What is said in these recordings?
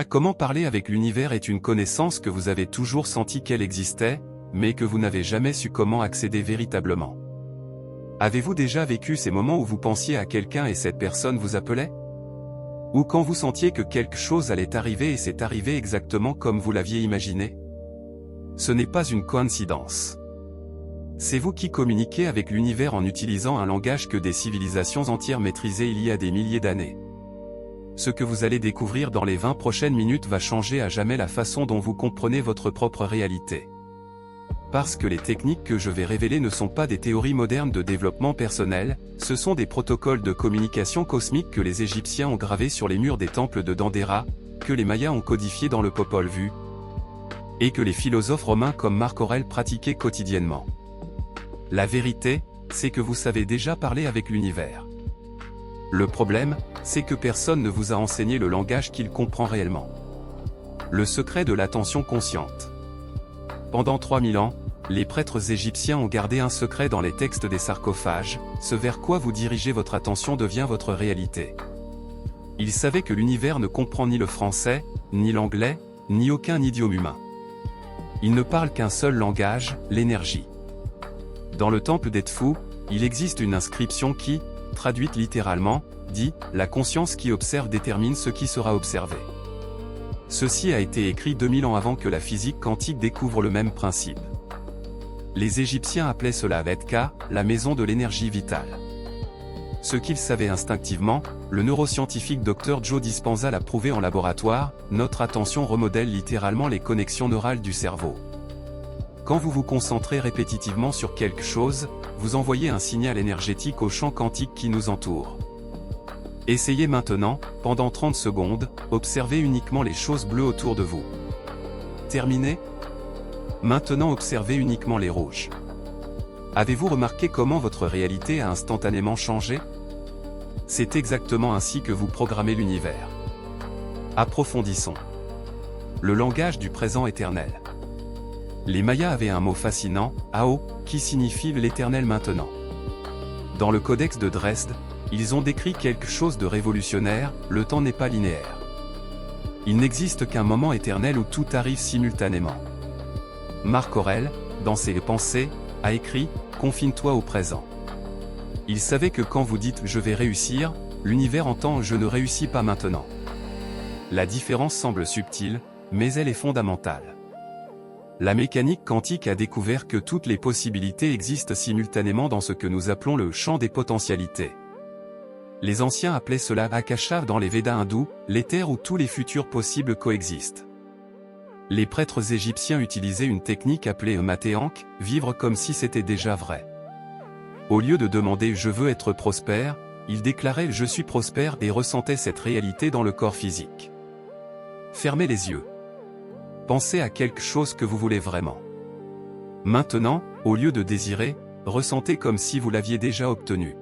Comment parler avec l'univers est une connaissance que vous avez toujours senti qu'elle existait, mais que vous n'avez jamais su comment accéder véritablement. Avez-vous déjà vécu ces moments où vous pensiez à quelqu'un et cette personne vous appelait? Ou quand vous sentiez que quelque chose allait arriver et c'est arrivé exactement comme vous l'aviez imaginé? Ce n'est pas une coïncidence. C'est vous qui communiquez avec l'univers en utilisant un langage que des civilisations entières maîtrisaient il y a des milliers d'années. Ce que vous allez découvrir dans les 20 prochaines minutes va changer à jamais la façon dont vous comprenez votre propre réalité. Parce que les techniques que je vais révéler ne sont pas des théories modernes de développement personnel, ce sont des protocoles de communication cosmique que les Égyptiens ont gravés sur les murs des temples de Dendera, que les Mayas ont codifiés dans le Popol Vuh, et que les philosophes romains comme Marc Aurèle pratiquaient quotidiennement. La vérité, c'est que vous savez déjà parler avec l'univers. Le problème, c'est que personne ne vous a enseigné le langage qu'il comprend réellement. Le secret de l'attention consciente. Pendant 3000 ans, les prêtres égyptiens ont gardé un secret dans les textes des sarcophages, ce vers quoi vous dirigez votre attention devient votre réalité. Ils savaient que l'univers ne comprend ni le français, ni l'anglais, ni aucun idiome humain. Il ne parle qu'un seul langage, l'énergie. Dans le temple d'Edfu, il existe une inscription qui, traduite littéralement, dit « La conscience qui observe détermine ce qui sera observé ». Ceci a été écrit 2000 ans avant que la physique quantique découvre le même principe. Les Égyptiens appelaient cela Vedka, la maison de l'énergie vitale. Ce qu'ils savaient instinctivement, le neuroscientifique Dr Joe Dispenza l'a prouvé en laboratoire, notre attention remodèle littéralement les connexions neurales du cerveau. Quand vous vous concentrez répétitivement sur quelque chose, vous envoyez un signal énergétique au champ quantique qui nous entoure. Essayez maintenant, pendant 30 secondes, observez uniquement les choses bleues autour de vous. Terminé? Maintenant observez uniquement les rouges. Avez-vous remarqué comment votre réalité a instantanément changé? C'est exactement ainsi que vous programmez l'univers. Approfondissons. Le langage du présent éternel. Les Mayas avaient un mot fascinant, Ao, qui signifie l'éternel maintenant. Dans le codex de Dresde, ils ont décrit quelque chose de révolutionnaire, le temps n'est pas linéaire. Il n'existe qu'un moment éternel où tout arrive simultanément. Marc Aurèle, dans ses pensées, a écrit « Confine-toi au présent ». Il savait que quand vous dites « je vais réussir », l'univers entend « je ne réussis pas maintenant ». La différence semble subtile, mais elle est fondamentale. La mécanique quantique a découvert que toutes les possibilités existent simultanément dans ce que nous appelons le champ des potentialités. Les anciens appelaient cela Akasha dans les Védas hindous, l'éther où tous les futurs possibles coexistent. Les prêtres égyptiens utilisaient une technique appelée Matéank, vivre comme si c'était déjà vrai. Au lieu de demander « je veux être prospère », ils déclaraient « je suis prospère » et ressentaient cette réalité dans le corps physique. Fermez les yeux. Pensez à quelque chose que vous voulez vraiment. Maintenant, au lieu de désirer, ressentez comme si vous l'aviez déjà obtenu.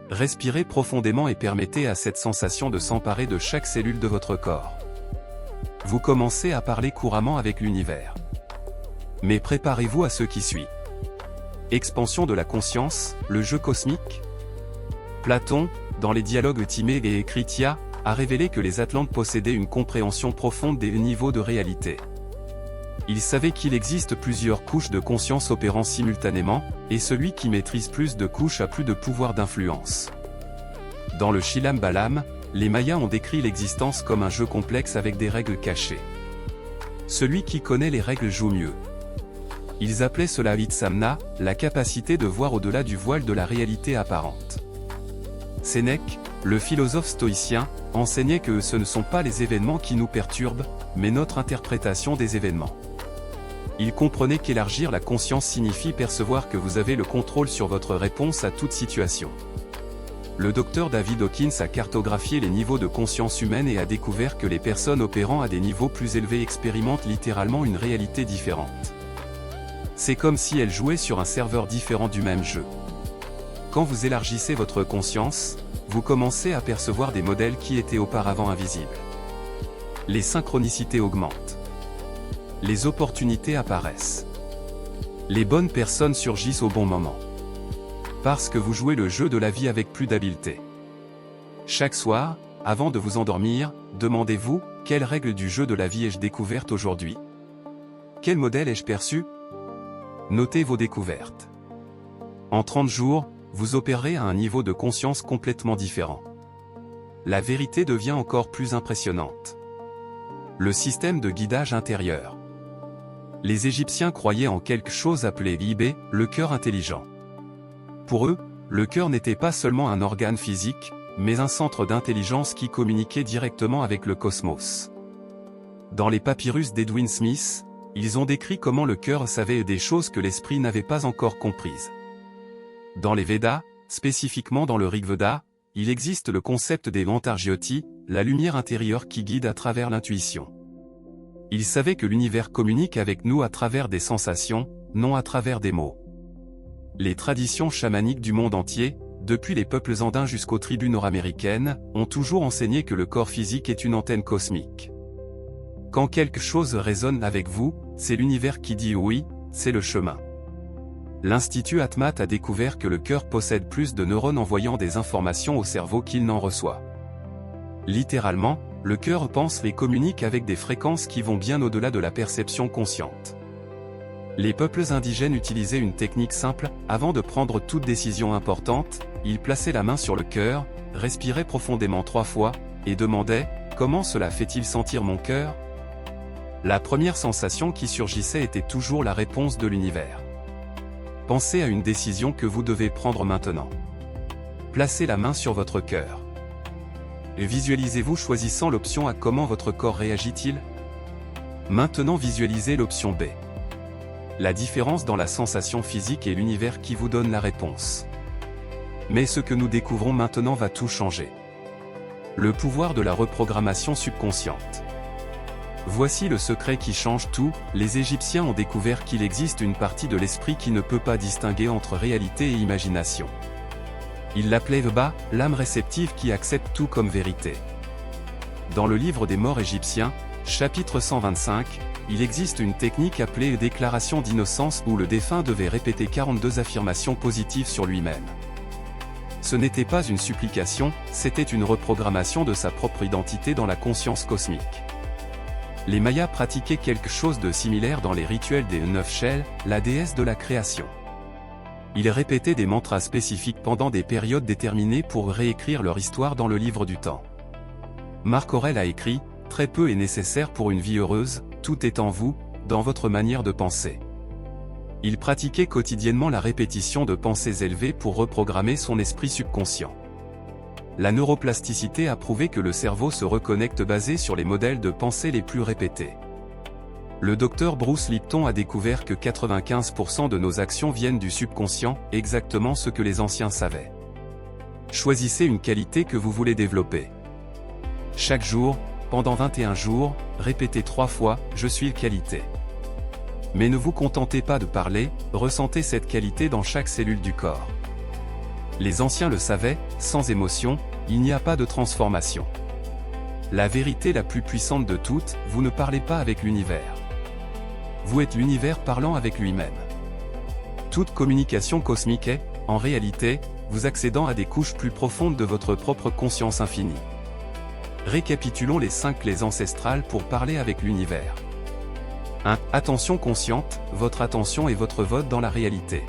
Respirez profondément et permettez à cette sensation de s'emparer de chaque cellule de votre corps. Vous commencez à parler couramment avec l'univers. Mais préparez-vous à ce qui suit. Expansion de la conscience, le jeu cosmique. Platon, dans les dialogues Timée et Critia, a révélé que les Atlantes possédaient une compréhension profonde des niveaux de réalité. Ils savaient qu'il existe plusieurs couches de conscience opérant simultanément, et celui qui maîtrise plus de couches a plus de pouvoir d'influence. Dans le Shilam Balam, les Mayas ont décrit l'existence comme un jeu complexe avec des règles cachées. Celui qui connaît les règles joue mieux. Ils appelaient cela Itsamna, la capacité de voir au-delà du voile de la réalité apparente. Sénèque, le philosophe stoïcien, enseignait que ce ne sont pas les événements qui nous perturbent, mais notre interprétation des événements. Il comprenait qu'élargir la conscience signifie percevoir que vous avez le contrôle sur votre réponse à toute situation. Le docteur David Hawkins a cartographié les niveaux de conscience humaine et a découvert que les personnes opérant à des niveaux plus élevés expérimentent littéralement une réalité différente. C'est comme si elles jouaient sur un serveur différent du même jeu. Quand vous élargissez votre conscience, vous commencez à percevoir des modèles qui étaient auparavant invisibles. Les synchronicités augmentent. Les opportunités apparaissent. Les bonnes personnes surgissent au bon moment. Parce que vous jouez le jeu de la vie avec plus d'habileté. Chaque soir, avant de vous endormir, demandez-vous, Quelles règles du jeu de la vie ai-je découvertes aujourd'hui? Quel modèle ai-je perçu? Notez vos découvertes. En 30 jours, vous opérerez à un niveau de conscience complètement différent. La vérité devient encore plus impressionnante. Le système de guidage intérieur. Les Égyptiens croyaient en quelque chose appelé Ibé, le cœur intelligent. Pour eux, le cœur n'était pas seulement un organe physique, mais un centre d'intelligence qui communiquait directement avec le cosmos. Dans les papyrus d'Edwin Smith, ils ont décrit comment le cœur savait des choses que l'esprit n'avait pas encore comprises. Dans les Védas, spécifiquement dans le Rig Veda, il existe le concept des Antarjyoti, la lumière intérieure qui guide à travers l'intuition. Ils savaient que l'univers communique avec nous à travers des sensations, non à travers des mots. Les traditions chamaniques du monde entier, depuis les peuples andins jusqu'aux tribus nord-américaines, ont toujours enseigné que le corps physique est une antenne cosmique. Quand quelque chose résonne avec vous, c'est l'univers qui dit oui, c'est le chemin. L'Institut Atmat a découvert que le cœur possède plus de neurones envoyant des informations au cerveau qu'il n'en reçoit. Littéralement, le cœur pense et communique avec des fréquences qui vont bien au-delà de la perception consciente. Les peuples indigènes utilisaient une technique simple, avant de prendre toute décision importante, ils plaçaient la main sur le cœur, respiraient profondément 3 fois, et demandaient « Comment cela fait-il sentir mon cœur ?» La première sensation qui surgissait était toujours la réponse de l'univers. Pensez à une décision que vous devez prendre maintenant. Placez la main sur votre cœur. Et visualisez-vous choisissant l'option A. Comment votre corps réagit-il? Maintenant visualisez l'option B. La différence dans la sensation physique et l'univers qui vous donne la réponse. Mais ce que nous découvrons maintenant va tout changer. Le pouvoir de la reprogrammation subconsciente. Voici le secret qui change tout, les Égyptiens ont découvert qu'il existe une partie de l'esprit qui ne peut pas distinguer entre réalité et imagination. Ils l'appelaient Vba, l'âme réceptive qui accepte tout comme vérité. Dans le livre des morts égyptiens, chapitre 125, il existe une technique appelée déclaration d'innocence où le défunt devait répéter 42 affirmations positives sur lui-même. Ce n'était pas une supplication, c'était une reprogrammation de sa propre identité dans la conscience cosmique. Les Mayas pratiquaient quelque chose de similaire dans les rituels des 9 Shell, la déesse de la création. Ils répétaient des mantras spécifiques pendant des périodes déterminées pour réécrire leur histoire dans le livre du temps. Marc Aurèle a écrit « Très peu est nécessaire pour une vie heureuse, tout est en vous, dans votre manière de penser ». Il pratiquait quotidiennement la répétition de pensées élevées pour reprogrammer son esprit subconscient. La neuroplasticité a prouvé que le cerveau se reconnecte basé sur les modèles de pensée les plus répétés. Le docteur Bruce Lipton a découvert que 95% de nos actions viennent du subconscient, exactement ce que les anciens savaient. Choisissez une qualité que vous voulez développer. Chaque jour, pendant 21 jours, répétez 3 fois « Je suis qualité ». Mais ne vous contentez pas de parler, ressentez cette qualité dans chaque cellule du corps. Les anciens le savaient, sans émotion, il n'y a pas de transformation. La vérité la plus puissante de toutes, vous ne parlez pas avec l'univers. Vous êtes l'univers parlant avec lui-même. Toute communication cosmique est, en réalité, vous accédant à des couches plus profondes de votre propre conscience infinie. Récapitulons les 5 clés ancestrales pour parler avec l'univers. 1. Attention consciente, votre attention est votre vote dans la réalité.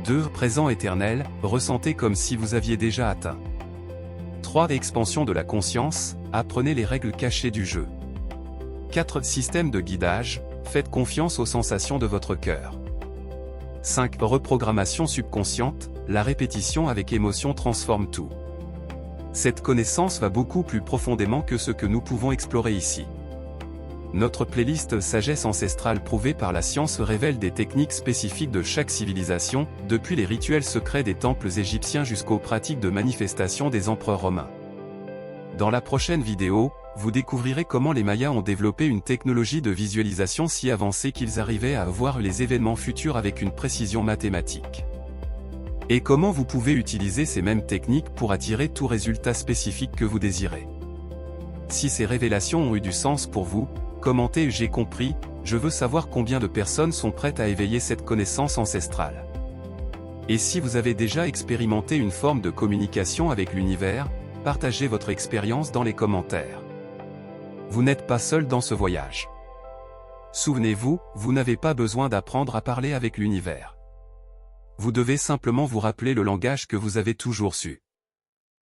2. Présent éternel, ressentez comme si vous aviez déjà atteint. 3. Expansion de la conscience, apprenez les règles cachées du jeu. 4. Système de guidage, faites confiance aux sensations de votre cœur. 5. Reprogrammation subconsciente, la répétition avec émotion transforme tout. Cette connaissance va beaucoup plus profondément que ce que nous pouvons explorer ici. Notre playlist Sagesse ancestrale prouvée par la science révèle des techniques spécifiques de chaque civilisation, depuis les rituels secrets des temples égyptiens jusqu'aux pratiques de manifestation des empereurs romains. Dans la prochaine vidéo, vous découvrirez comment les Mayas ont développé une technologie de visualisation si avancée qu'ils arrivaient à voir les événements futurs avec une précision mathématique. Et comment vous pouvez utiliser ces mêmes techniques pour attirer tout résultat spécifique que vous désirez. Si ces révélations ont eu du sens pour vous, commentez « J'ai compris », je veux savoir combien de personnes sont prêtes à éveiller cette connaissance ancestrale. Et si vous avez déjà expérimenté une forme de communication avec l'univers, partagez votre expérience dans les commentaires. Vous n'êtes pas seul dans ce voyage. Souvenez-vous, vous n'avez pas besoin d'apprendre à parler avec l'univers. Vous devez simplement vous rappeler le langage que vous avez toujours su.